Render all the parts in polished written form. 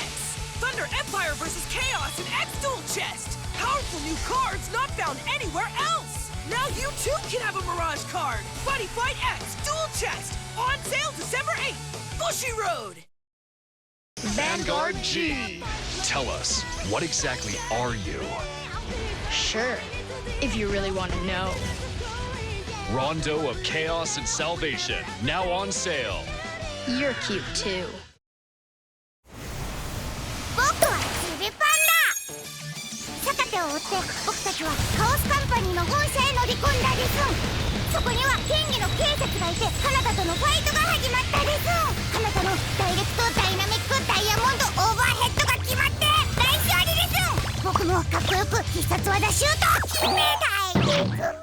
X! Thunder Empire vs. Chaos in X Duel Chest! Powerful new cards not found anywhere else! Now you too can have a Mirage card! Buddy Fight X Duel Chest! On sale December 8th! Bushi Road! Vanguard G! Tell us, what exactly are you? Sure, if you really want to know. Rondo of Chaos and Salvation, now on sale. You're cute too. 僕はチビパンダ。坂手を追って僕たちはカオスカンパニーの本社へ乗り込んだです。そこには剣技の警察がいてカナダとのファイトが始まったです。カナダのダイレクトダイナミックダイヤモンドオーバーヘッドが決まって大勝利です。僕もかっこよく必殺技シュートを決めたいです。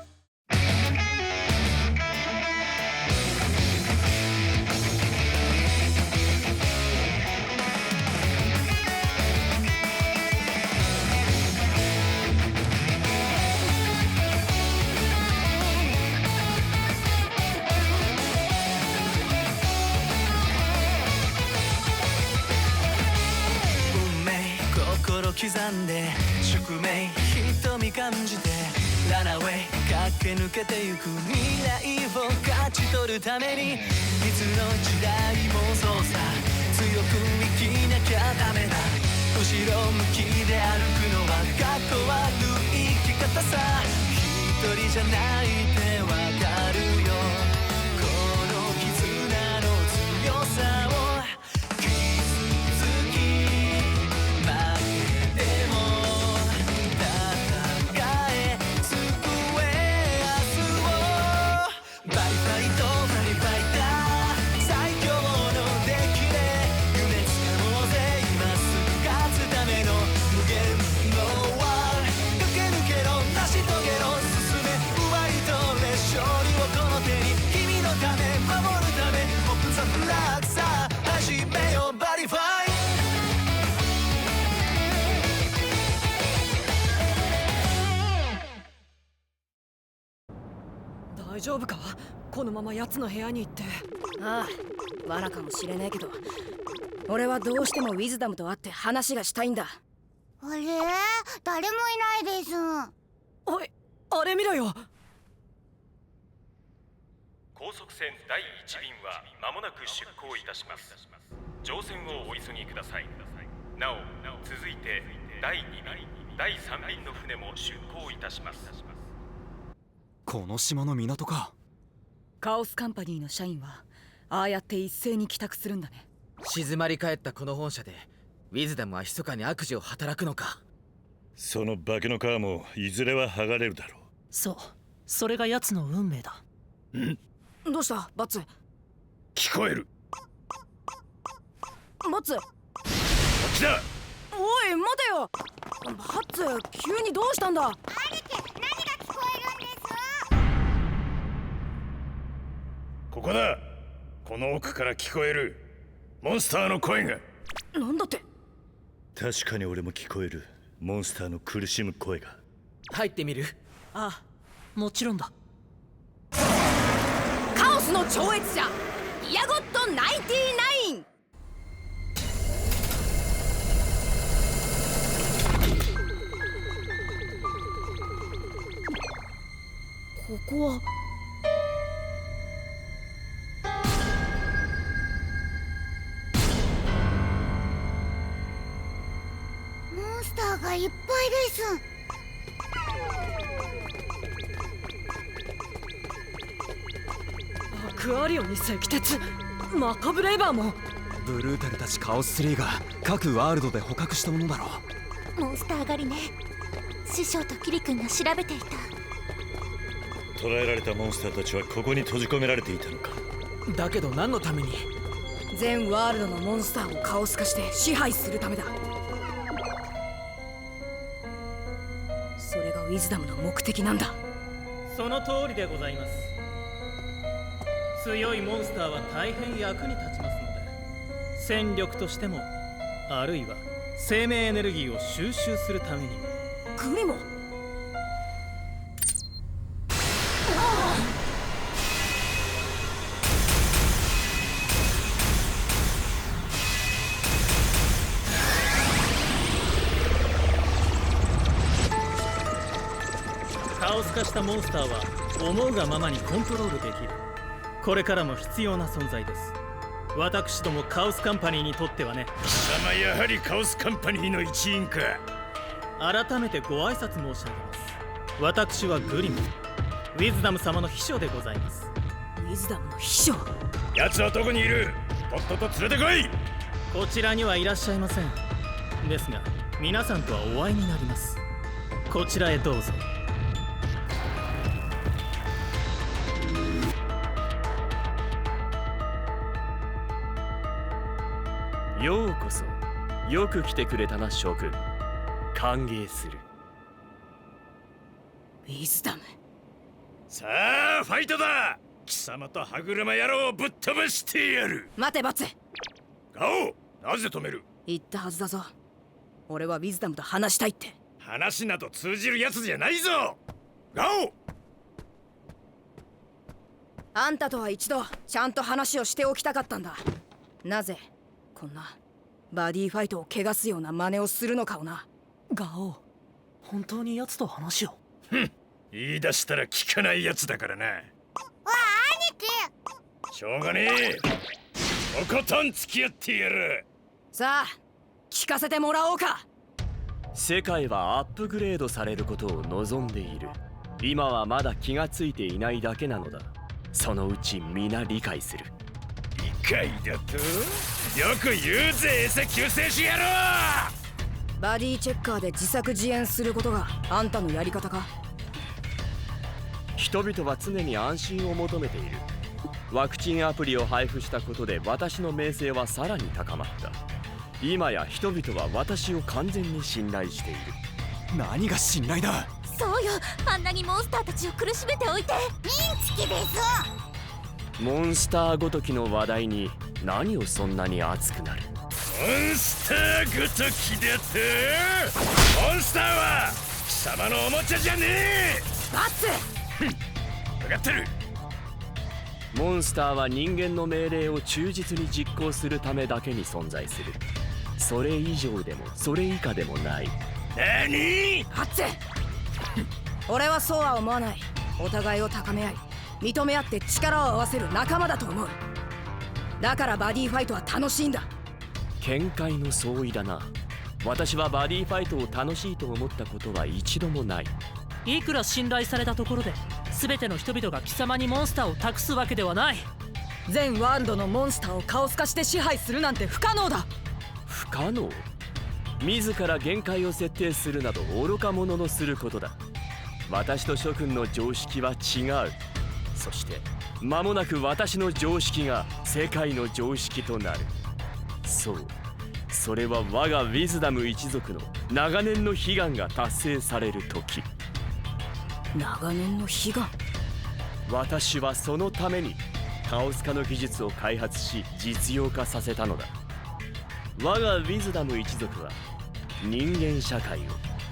刻んで宿命瞳感じてランナウェイ駆け抜けてゆく未来を勝ち取るためにいつの時代もそうさ強く生きなきゃダメだ後ろ向きで歩くのはかっこ悪い生き方さ一人じゃないってわかるよこの絆の強さを大丈夫か？このまま奴の部屋に行って。ああ、罠かもしれねえけど俺はどうしてもウィズダムと会って話がしたいんだ。あれ？誰もいないです。おい、あれ見ろよ。高速船第1便は間もなく出港いたします。乗船をお急ぎください。なお続いて第2便第3便の船も出港いたします。この島の港か。カオスカンパニーの社員はああやって一斉に帰宅するんだね。静まり返ったこの本社でウィズダムは密かに悪事を働くのか。その化けの皮もいずれは剥がれるだろう。そう、それが奴の運命だ。どうしたバッツ？聞こえる。バッツ、こっちだ。おい待てよバッツ、急にどうしたんだ。兄貴、何が聞こえるんです？ここだ。この奥から聞こえるモンスターの声が。なんだって。確かに俺も聞こえるモンスターの苦しむ声が。入ってみる？ああ、もちろんだ。カオスの超越者イヤゴット99。ここはモンスターがいっぱいです。アクアリオンに赤鉄、マカブレイバーも。ブルータルたちカオス3が各ワールドで捕獲したものだろう。モンスター狩りね。師匠とキリ君が調べていた。捕らえられたモンスターたちはここに閉じ込められていたのか。だけど何のために？全ワールドのモンスターをカオス化して支配するためだ。それがウィズダムの目的なんだ。その通りでございます。強いモンスターは大変役に立ちますので、戦力としてもあるいは生命エネルギーを収集するためにも。グリモ、オス化したモンスターは思うがままにコントロールできる。これからも必要な存在です。私どもカオスカンパニーにとってはね。貴様やはりカオスカンパニーの一員か。改めてご挨拶申し上げます。私はグリム、ウィズダム様の秘書でございます。ウィズダムの秘書？奴はどこにいる？とっとと連れてこい。こちらにはいらっしゃいません。ですが皆さんとはお会いになります。こちらへどうぞ。ようこそ。よく来てくれたな諸君。歓迎する。ウィズダム。さあファイトだ。貴様と歯車野郎をぶっ飛ばしてやる。待てバツ。ガオ、なぜ止める？言ったはずだぞ。俺はウィズダムと話したいって。話など通じるやつじゃないぞ。ガオ、あんたとは一度ちゃんと話をしておきたかったんだ。なぜこんなバディファイトを汚すような真似をするのかをな。ガオ、本当に奴と話を。言い出したら聞かないやつだからな。わあ、兄貴。しょうがねえ。とことん付き合ってやる。さあ聞かせてもらおうか。世界はアップグレードされることを望んでいる。今はまだ気がついていないだけなのだ。そのうち皆理解する。理解だと？よく言うぜ、餌救世主野郎。バディチェッカーで自作自演することがあんたのやり方か？人々は常に安心を求めている。ワクチンアプリを配布したことで私の名声はさらに高まった。今や人々は私を完全に信頼している。何が信頼だ？そうよ、あんなにモンスターたちを苦しめておいてインチキです。モンスターごときの話題に何をそんなに熱くなる？モンスターごときだと？モンスターは貴様のおもちゃじゃねえ。バツ。分かってる。モンスターは人間の命令を忠実に実行するためだけに存在する。それ以上でもそれ以下でもない。何？バツ。俺はそうは思わない。お互いを高め合い認め合って力を合わせる仲間だと思う。だからバディファイトは楽しいんだ。見解の相違だな。私はバディファイトを楽しいと思ったことは一度もない。いくら信頼されたところで全ての人々が貴様にモンスターを託すわけではない。全ワールドのモンスターをカオス化して支配するなんて不可能だ。不可能？自ら限界を設定するなど愚か者のすることだ。私と諸君の常識は違う。そして間もなく私の常識が世界の常識となる。そう、それは我がウィズダム一族の長年の悲願が達成される時。長年の悲願？私はそのためにカオス化の技術を開発し実用化させたのだ。我がウィズダム一族は人間社会を、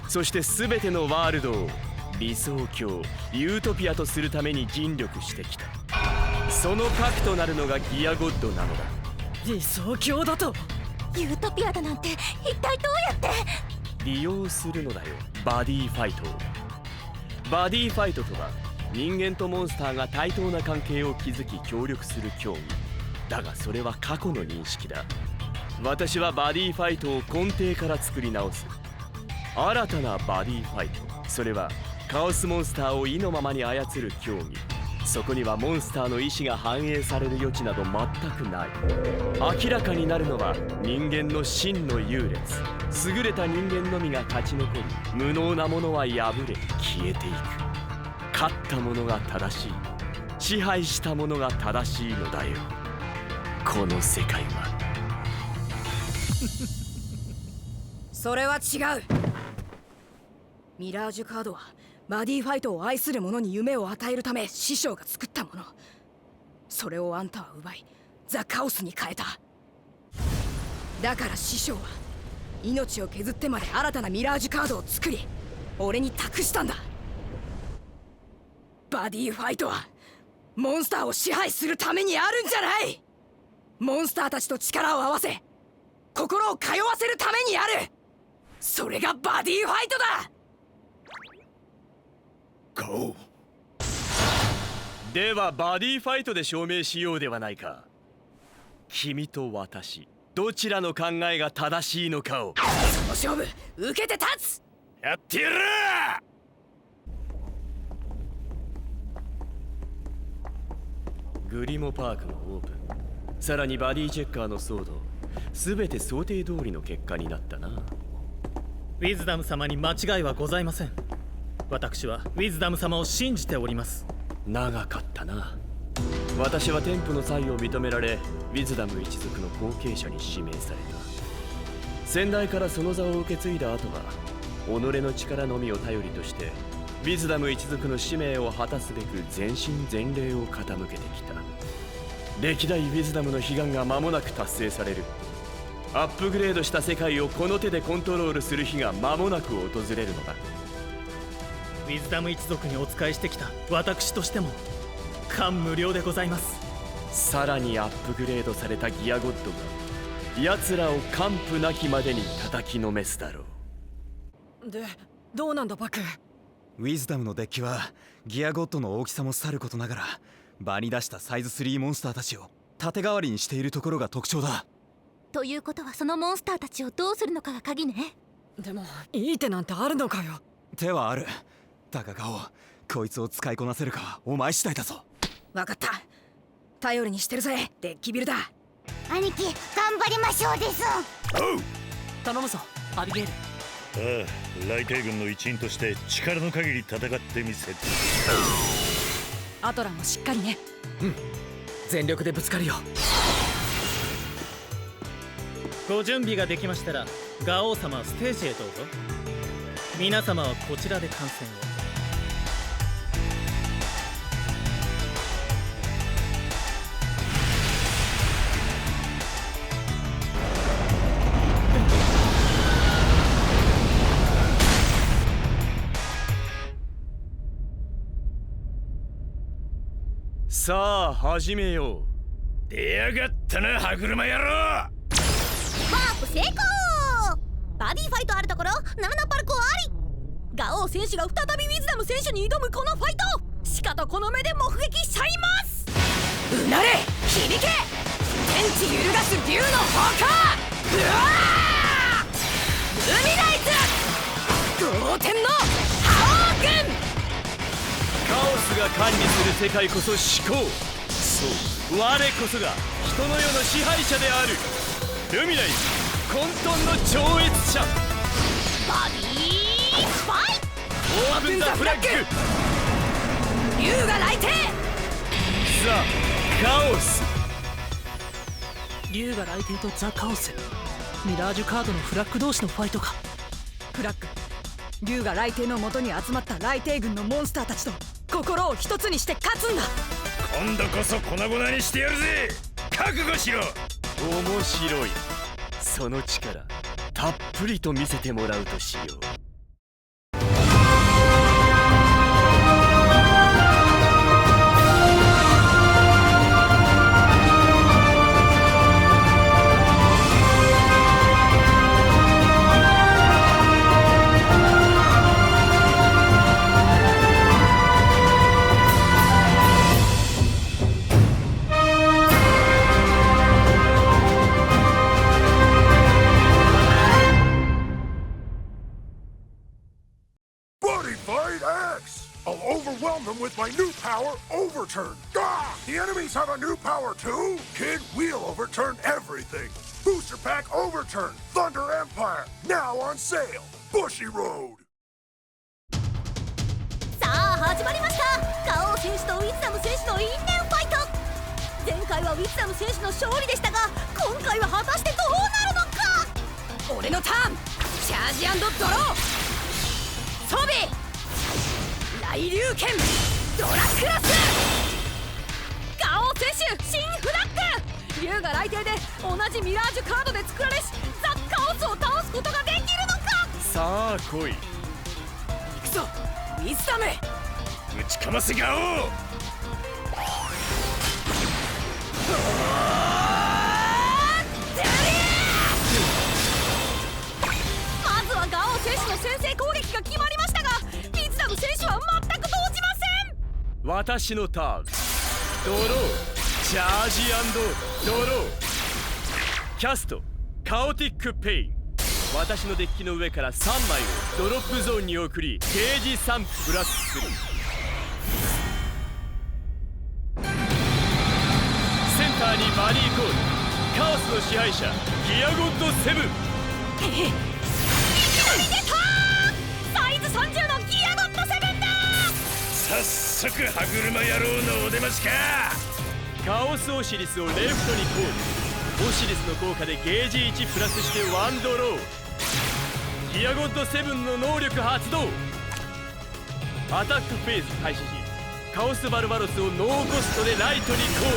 そして全てのワールドを理想郷ユートピアとするために尽力してきた。その核となるのがギアゴッドなのだ。理想郷だと？ユートピアだなんて一体どうやって？利用するのだよ、バディファイトを。バディファイトとは人間とモンスターが対等な関係を築き協力する競技だが、それは過去の認識だ。私はバディファイトを根底から作り直す。新たなバディファイト、それはカオスモンスターを意のままに操る競技。そこにはモンスターの意志が反映される余地など全くない。明らかになるのは人間の真の優劣。優れた人間のみが勝ち残り、無能な者は敗れ消えていく。勝った者が正しい、支配した者が正しいのだよ、この世界は。それは違う。ミラージュカードはバディファイトを愛する者に夢を与えるため師匠が作ったもの。それをあんたは奪いザ・カオスに変えた。だから師匠は命を削ってまで新たなミラージュカードを作り俺に託したんだ。バディファイトはモンスターを支配するためにあるんじゃない。モンスターたちと力を合わせ心を通わせるためにある。それがバディファイトだ。顔。ではバディファイトで証明しようではないか。君と私どちらの考えが正しいのかを。その勝負受けて立つ。やってやる。グリモパークのオープン、さらにバディチェッカーの騒動、全て想定通りの結果になったな。ウィズダム様に間違いはございません。私はウィズダム様を信じております。長かったな。私は天賦の才を認められ、ウィズダム一族の後継者に指名された。先代からその座を受け継いだ後は、己の力のみを頼りとしてウィズダム一族の使命を果たすべく全身全霊を傾けてきた。歴代ウィズダムの悲願が間もなく達成される。アップグレードした世界をこの手でコントロールする日が間もなく訪れるのだ。ウィズダム一族にお仕えしてきた私としても感無量でございます。さらにアップグレードされたギアゴッドが奴らを完膚なきまでに叩きのめすだろう。で、どうなんだバク。ウィズダムのデッキはギアゴッドの大きさもさることながら、場に出したサイズ3モンスターたちを盾代わりにしているところが特徴だ。ということはそのモンスターたちをどうするのかが鍵ね。でもいい手なんてあるのかよ。手はある。だがガオ、こいつを使いこなせるかお前次第だぞ。分かった、頼りにしてるぜデッキビルダー。兄貴頑張りましょうです。おう、頼むぞアビゲイル。ああ、雷帝軍の一員として力の限り戦ってみせる。アトランもしっかりね。うん、全力でぶつかるよ。ご準備ができましたらガオー様はステージへどうぞ。皆様はこちらで観戦を。さあ始めよう。出やがったな歯車野郎。ワープ成功。バディファイトあるところ7パルコあり。ガオー選手が再びウィズダム選手に挑むこのファイト、しかとこの目で目撃しちゃいます。うなれ響け天地揺るがす竜の砲火。うわールミナイツ同点の覇王軍。カオスが管理する世界こそ思考。そう、我こそが人の世の支配者である。ルミナイツ混沌の超越者。バディファイト。オープンザフラッグ。竜が来帝。ザ・カオス。竜が来帝とザ・カオス。ミラージュカードのフラッグ同士のファイトか。フラッグ、竜が来帝の元に集まった来帝軍のモンスターたちと心を一つにして勝つんだ。今度こそ粉々にしてやるぜ。覚悟しろ。面白い。その力たっぷりと見せてもらうとしよう。With my new power, Overturn. Gah! The enemies have a new power too? Kid, we'll overturn everything. Booster Pack Overturn, Thunder Empire, now on sale. Bushy Road. さあ始まりました。ガオー選手とウィズダム選手の因縁ファイト。前回はウィズダム選手の勝利でしたが、今回は果たしてどうなるのか。俺のターン、チャージ&ドロー。装備雷竜拳ドラクラス。ガオー選手新フラッグ。竜が来帝で同じミラージュカードで作られしザ・カオスを倒すことができるのか。さあ来い。行くぞウィズダム。打ちかませガオー。まずはガオー選手の先制攻撃が決まりましたが、ウィズダム選手は全く動じ私のターン。ドロー、チャージ&ドロー。キャスト、カオティックペイン。私のデッキの上から3枚をドロップゾーンに送り、ゲージ3プラスする。センターにバディコール、カオスの支配者ギアゴッドセブン。いきなり出たサイズ30のギアゴッドセブンだ。早速歯車野郎のお出ましか。カオスオシリスをレフトにコール。オシリスの効果でゲージ1プラスして1ドロー。ギアゴッドセブンの能力発動。アタックフェーズ開始時、カオスバルバロスをノーコストでライトにコー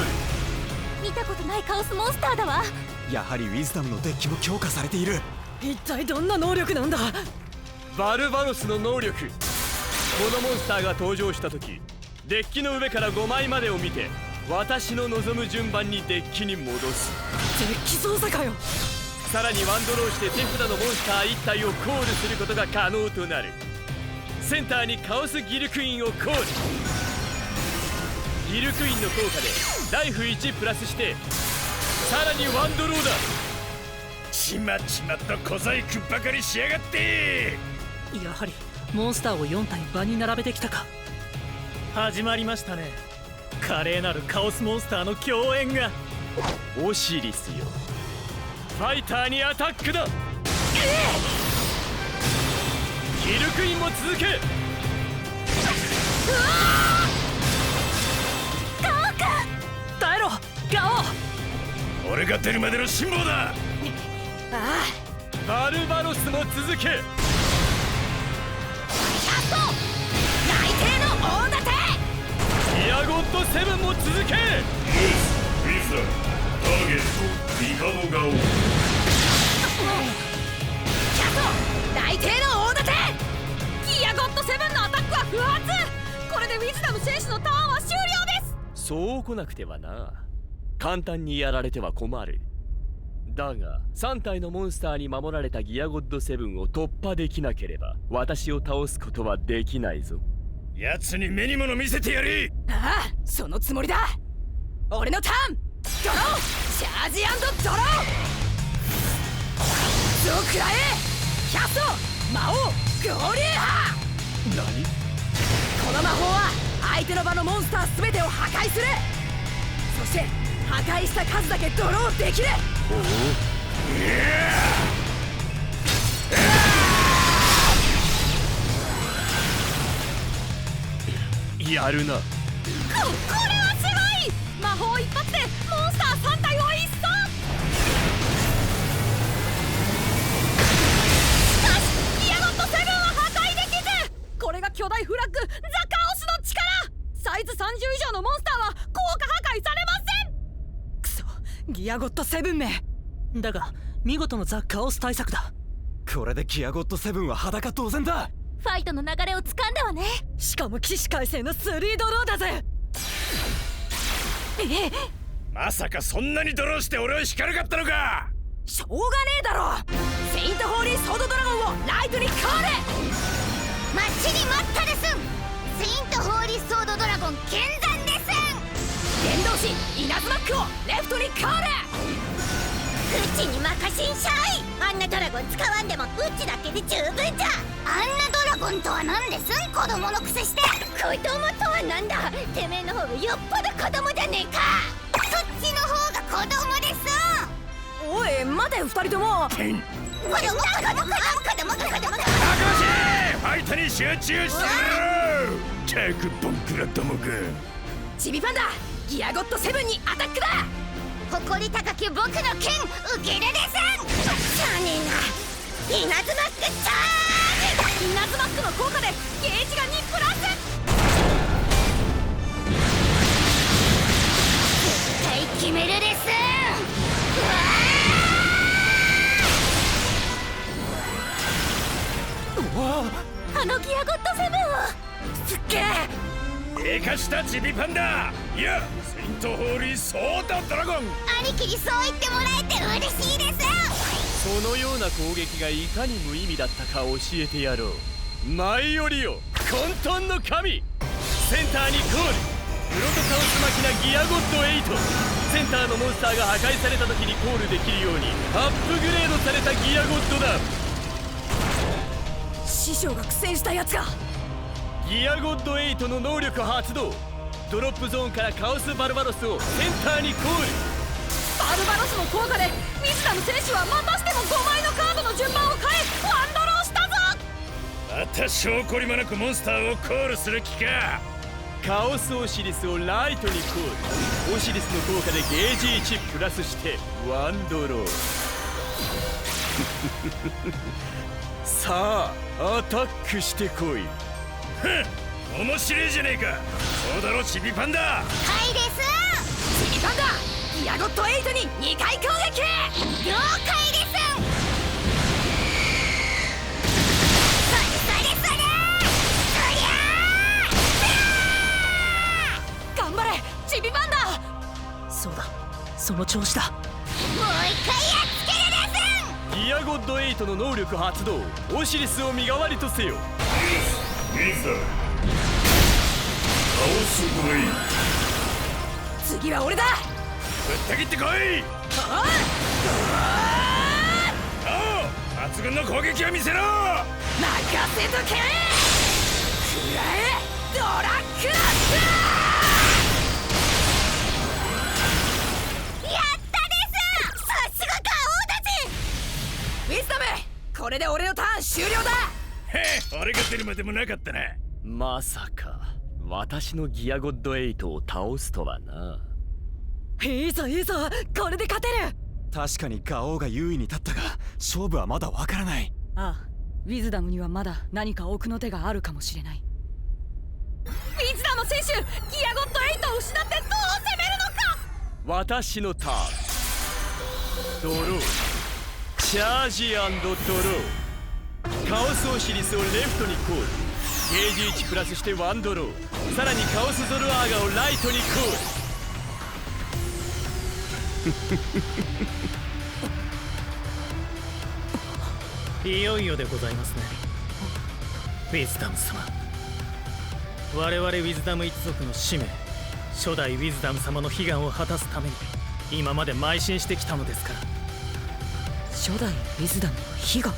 ル。見たことないカオスモンスターだわ。やはりウィズダムのデッキも強化されている。一体どんな能力なんだ。バルバロスの能力。このモンスターが登場した時、デッキの上から5枚までを見て私の望む順番にデッキに戻す。デッキ操作かよ。さらにワンドローして手札のモンスター1体をコールすることが可能となる。センターにカオスギルクイーンをコール。ギルクイーンの効果でライフ1プラスしてさらにワンドローだ。ちまちまと小細工ばかりしやがって。やはりモンスターを4体場に並べてきたか。始まりましたね、華麗なるカオスモンスターの共演が。オシリスよ、ファイターにアタックだ。ギルクイーンも続け。耐えろガオ。俺が出るまでの辛抱だ。バルバロスも続け。キャスト内定の大立て。ギアゴッドセブンも続け。ウィズダターゲットミカドガオ。キャスト内定の大立て。ギアゴッドセブンのアタックは不発。これでウィズダム選手のターンは終了です。そう来なくてはな。簡単にやられては困る。だが3体のモンスターに守られたギアゴッドセブンを突破できなければ私を倒すことはできないぞ。奴に目に物見せてやれ。ああ、そのつもりだ。俺のターン、ドロー、チャージ&ドロー。ゾクラえキャスト魔王合流波。何？この魔法は相手の場のモンスター全てを破壊する。そして破壊した数だけドローできる。おお、やるな。これはすごい。魔法一発でモンスター3体を一掃。しかしギアゴッドセブンは破壊できず。これが巨大フラッグザ・カオスの力。サイズ30以上のモンスターは効果破壊されません。クソ、ギアゴッドセブンめ。だが見事のザ・カオス対策だ。これでギアゴッドセブンは裸当然だ。ファイトの流れを掴んだわね。しかも起死回生の3ドローだぜ。まさかそんなにドローして俺を引かなかったのか。しょうがねえだろ。セイントホーリーソードドラゴンをライトにコール。待ちに待ったです。セイントホーリーソードドラゴン見参です。電動士イナズマックをレフトにコール。うちに任しんしゃい。あんなドラゴン使わんでもうちだけで十分じゃ。あんなドラゴンとは何ですん。子供のくせして。子供とはなんだ。てめえの方がよっぽど子供じゃねえか。そっちの方が子供です。おい待て、2人とも。子供たくましい。ファイトに集中してろ。タクボンクラどもが。チビパンダギアゴッドセブンにアタックだ。誇り高き僕の剣受け入れです。しゃあねえな。イナズマックチャージ。イナズマックの効果でゲージが2プラス。絶対決めるです。あのギアゴッドセブンをすっげえ。生かしたチビパンダ。いやセイントホーリーソードドラゴン。兄貴にそう言ってもらえて嬉しいです。そのような攻撃がいかに無意味だったか教えてやろう。舞い降りよ混沌の神。センターにコール。プロトカオスマキナギアゴッド8。センターのモンスターが破壊された時にコールできるようにアップグレードされたギアゴッドだ。師匠が苦戦したやつが。ギアゴッド8の能力発動。ドロップゾーンからカオスバルバロスをセンターにコール。バルバロスの効果でウィズダム選手はまたしても5枚のカードの順番を変えワンドローしたぞ。また証拠りもなくモンスターをコールする気か。カオスオシリスをライトにコール。オシリスの効果でゲージ1プラスしてワンドロー。さあアタックしてこい。ふん、面白いじゃねえか。そうだろチビパンダ。はいです。チビパンダギアゴッド8に2回攻撃。了解です。頑張れチビパンダ。そうだ、その調子だ。もう一回やっつけるです。ギアゴッド8の能力発動。オシリスを身代わりとせよ。カオスブレイ。次は俺だ。ぶった切ってこい。抜群の攻撃を見せろ。任せとけ。食らえドラッグラッやったです。さすがガオたち。ウィズダム、これで俺のターン終了だ。へえ、俺が出るまでもなかったな。まさか私のギアゴッド8を倒すとはな。いいぞいいぞ、これで勝てる。確かにガオが優位に立ったが勝負はまだわからない。ああ、ウィズダムにはまだ何か奥の手があるかもしれない。ウィズダム選手、ギアゴッド8を失ってどう攻めるのか。私のターン。ドロー。チャージ&ドロー。カオスオシリスをレフトにコール。ゲージ1プラスしてワンドロー。さらにカオスゾルアーガをライトにコール。いよいよでございますね、ウィズダム様。我々ウィズダム一族の使命、初代ウィズダム様の悲願を果たすために今まで邁進してきたのですから。初代ウィズダムの悲願。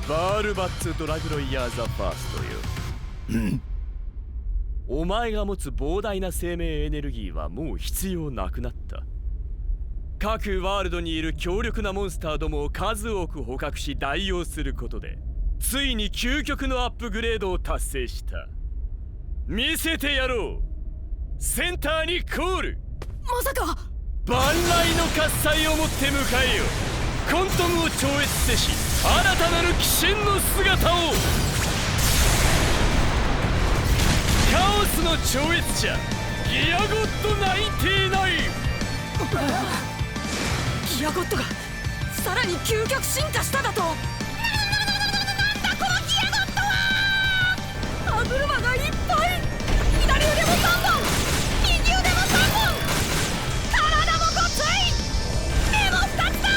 バールバッツ・ドラグロイヤー・ザ・ファーストよ。お前が持つ膨大な生命エネルギーはもう必要なくなった。各ワールドにいる強力なモンスターどもを数多く捕獲し代用することでついに究極のアップグレードを達成した。見せてやろう。センターにコール。まさか万来の喝采をもって迎えよ。コントムを超越せし新たなる鬼神の姿を。カオスの超越者ギアゴッド99。ギアゴッドがさらに究極進化しただと。なんだこのギアゴッドは。歯車がいっぱい。左腕も3本、右腕も3本、体もごつい、目も2つだ。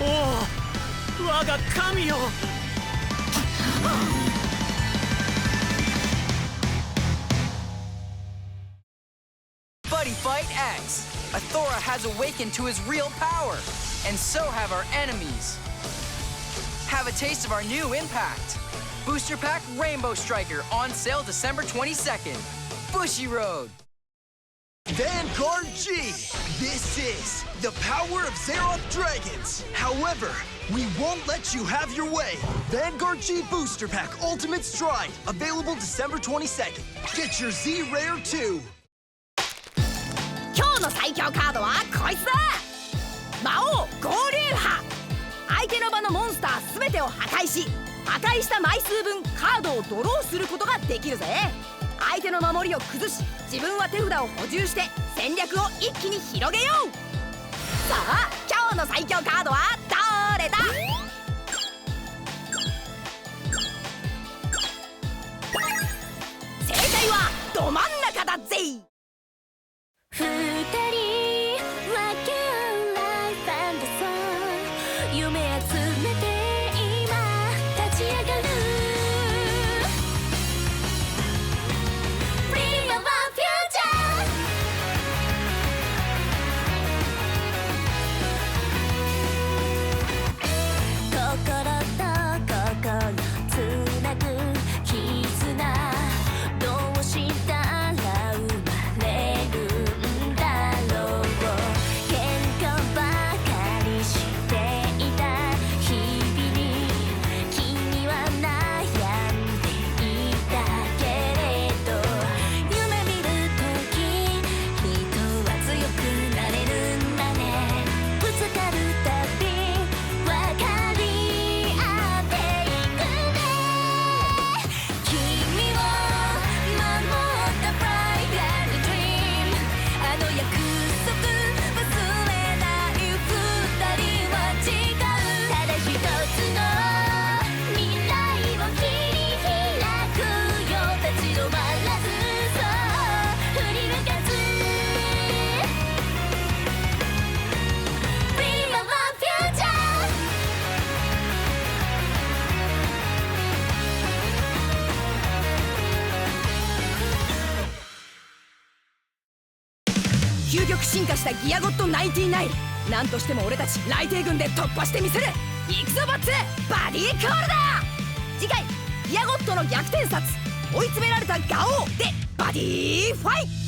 おお、我が神よ。Buddy Fight X! Athora has awakened to his real power, and so have our enemies. Have a taste of our new impact. Booster Pack Rainbow Striker on sale December 22nd. Bushiroad. Vanguard G! This is the power of Zeroth Dragons! However, we won't let you have your way! Vanguard G Booster Pack Ultimate Stride, available December 22nd. Get your Z Rare too! 今日の最強カードはこいつだ。魔王合流波。相手の場のモンスター全てを破壊し破壊した枚数分カードをドローすることができるぜ。相手の守りを崩し自分は手札を補充して戦略を一気に広げよう。さあ今日の最強カードはどれだ。正解はど真ん中だぜ。二人分け合うライフアンドソン、夢集めて今立ち上がる。究極進化したギアゴッド99。なんとしても俺たち雷帝軍で突破してみせる。行くぞボッツ、バディコールだ。次回ギアゴッドの逆転殺、追い詰められたガオーでバディファイト。